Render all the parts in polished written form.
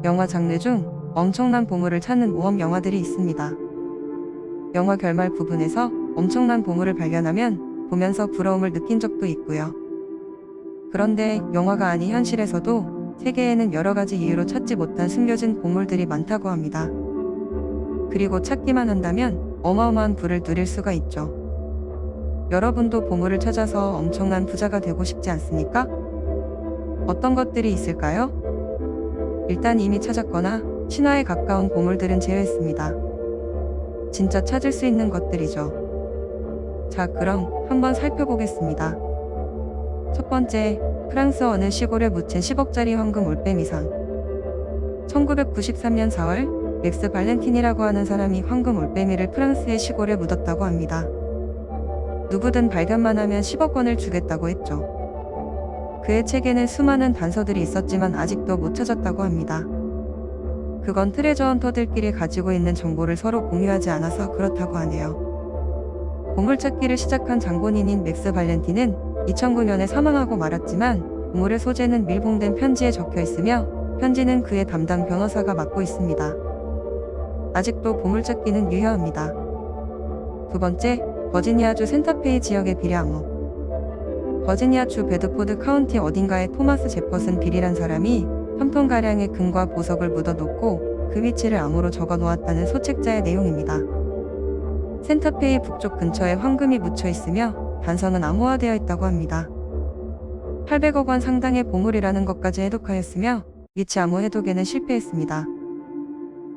영화 장르 중 엄청난 보물을 찾는 모험 영화들이 있습니다. 영화 결말 부분에서 엄청난 보물을 발견하면 보면서 부러움을 느낀 적도 있고요. 그런데 영화가 아닌 현실에서도 세계에는 여러 가지 이유로 찾지 못한 숨겨진 보물들이 많다고 합니다. 그리고 찾기만 한다면 어마어마한 부를 누릴 수가 있죠. 여러분도 보물을 찾아서 엄청난 부자가 되고 싶지 않습니까? 어떤 것들이 있을까요? 일단 이미 찾았거나 신화에 가까운 보물들은 제외했습니다. 진짜 찾을 수 있는 것들이죠. 자, 그럼 한번 살펴보겠습니다. 첫 번째, 프랑스 어느 시골에 묻힌 10억짜리 황금 올빼미상. 1993년 4월 맥스 발렌틴이라고 하는 사람이 황금 올빼미를 프랑스의 시골에 묻었다고 합니다. 누구든 발견만 하면 10억 원을 주겠다고 했죠. 그의 책에는 수많은 단서들이 있었지만 아직도 못 찾았다고 합니다. 그건 트레저 헌터들끼리 가지고 있는 정보를 서로 공유하지 않아서 그렇다고 하네요. 보물찾기를 시작한 장본인인 맥스 발렌틴은 2009년에 사망하고 말았지만 보물의 소재는 밀봉된 편지에 적혀 있으며 편지는 그의 담당 변호사가 맡고 있습니다. 아직도 보물찾기는 유효합니다. 두 번째, 버지니아주 센타페이 지역의 비례암목. 버지니아주 베드포드 카운티 어딘가에 토마스 제퍼슨 빌이란 사람이 3톤가량의 금과 보석을 묻어놓고 그 위치를 암호로 적어 놓았다는 소책자의 내용입니다. 센타페이 북쪽 근처에 황금이 묻혀 있으며 단서는 암호화되어 있다고 합니다. 800억 원 상당의 보물이라는 것까지 해독하였으며 위치 암호 해독에는 실패했습니다.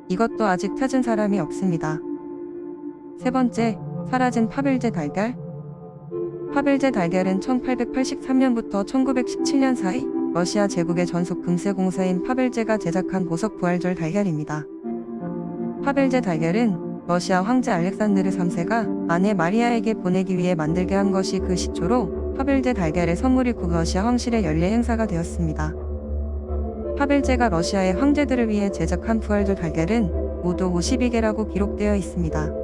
이것도 아직 찾은 사람이 없습니다. 세 번째, 사라진 파벨제 달걀. 파벨제 달걀은 1883년부터 1917년 사이 러시아 제국의 전속 금세공사인 파벨제가 제작한 보석 부활절 달걀입니다. 파벨제 달걀은 러시아 황제 알렉산드르 3세가 아내 마리아에게 보내기 위해 만들게 한 것이 그 시초로 파벨제 달걀의 선물이 북러시아 황실의 연례 행사가 되었습니다. 파벨제가 러시아의 황제들을 위해 제작한 부활절 달걀은 모두 52개라고 기록되어 있습니다.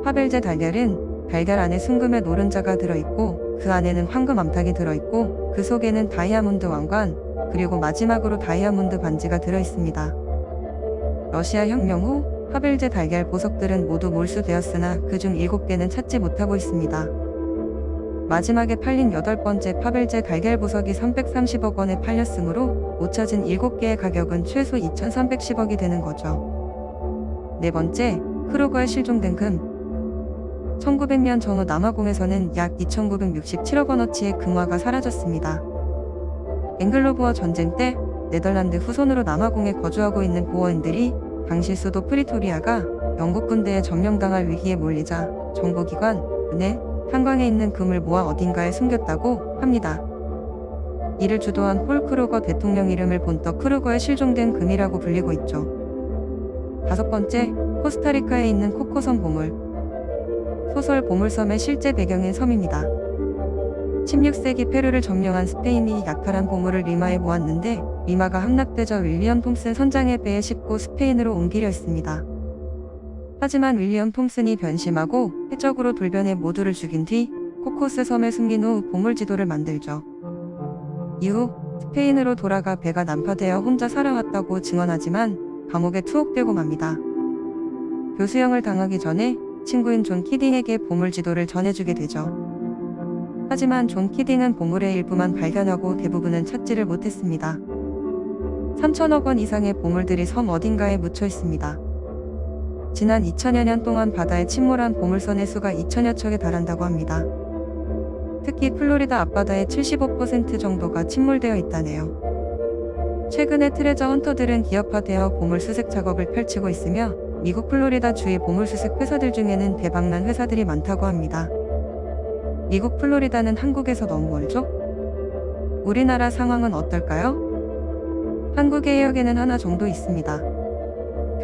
파벨제 달걀은 달걀 안에 순금의 노른자가 들어있고 그 안에는 황금 암탉이 들어있고 그 속에는 다이아몬드 왕관 그리고 마지막으로 다이아몬드 반지가 들어있습니다. 러시아 혁명 후 파벨제 달걀 보석들은 모두 몰수되었으나 그중 7개는 찾지 못하고 있습니다. 마지막에 팔린 8번째 파벨제 달걀 보석이 330억 원에 팔렸으므로 못 찾은 7개의 가격은 최소 2310억이 되는 거죠. 네 번째, 크루거에 실종된 금. 1900년 전후 남아공에서는 약 2967억 원어치의 금화가 사라졌습니다. 앵글로보어 전쟁 때 네덜란드 후손으로 남아공에 거주하고 있는 보어인들이 당시 수도 프리토리아가 영국 군대에 점령당할 위기에 몰리자 정보기관, 은행, 탄광에 있는 금을 모아 어딘가에 숨겼다고 합니다. 이를 주도한 폴 크루거 대통령 이름을 본떠 크루거에 실종된 금이라고 불리고 있죠. 다섯 번째, 코스타리카에 있는 코코섬 보물. 소설 보물섬의 실제 배경인 섬입니다. 16세기 페루를 점령한 스페인이 약탈한 보물을 리마에 모았는데 리마가 함락되자 윌리엄 톰슨 선장의 배에 싣고 스페인으로 옮기려 했습니다. 하지만 윌리엄 톰슨이 변심하고 해적으로 돌변해 모두를 죽인 뒤 코코스 섬에 숨긴 후 보물 지도를 만들죠. 이후 스페인으로 돌아가 배가 난파되어 혼자 살아왔다고 증언하지만 감옥에 투옥되고 맙니다. 교수형을 당하기 전에 친구인 존 키딩에게 보물 지도를 전해주게 되죠. 하지만 존 키딩은 보물의 일부만 발견하고 대부분은 찾지를 못했습니다. 3천억 원 이상의 보물들이 섬 어딘가에 묻혀 있습니다. 지난 2000여 년 동안 바다에 침몰한 보물선의 수가 2000여 척에 달한다고 합니다. 특히 플로리다 앞바다의 75% 정도가 침몰되어 있다네요. 최근에 트레저 헌터들은 기업화되어 보물 수색 작업을 펼치고 있으며 미국 플로리다 주의 보물 수색 회사들 중에는 대박난 회사들이 많다고 합니다. 미국 플로리다는 한국에서 너무 멀죠? 우리나라 상황은 어떨까요? 한국의 해역에는 하나 정도 있습니다.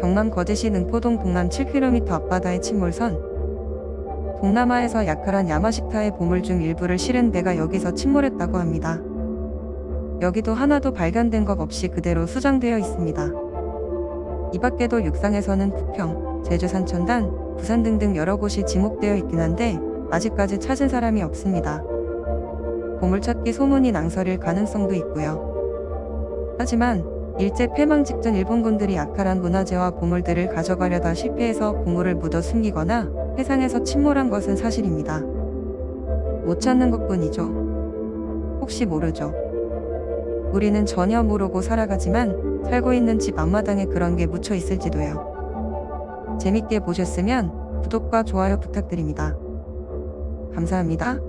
경남 거제시 능포동 동남 7km 앞바다의 침몰선. 동남아에서 약탈한 야마식타의 보물 중 일부를 실은 배가 여기서 침몰했다고 합니다. 여기도 하나도 발견된 것 없이 그대로 수장되어 있습니다. 이 밖에도 육상에서는 부평, 제주 산천단, 부산 등등 여러 곳이 지목되어 있긴 한데 아직까지 찾은 사람이 없습니다. 보물찾기 소문이 낭설일 가능성도 있고요. 하지만 일제 패망 직전 일본군들이 약탈한 문화재와 보물들을 가져가려다 실패해서 보물을 묻어 숨기거나 해상에서 침몰한 것은 사실입니다. 못 찾는 것뿐이죠. 혹시 모르죠. 우리는 전혀 모르고 살아가지만 살고 있는 집 앞마당에 그런 게 묻혀 있을지도요. 재밌게 보셨으면 구독과 좋아요 부탁드립니다. 감사합니다.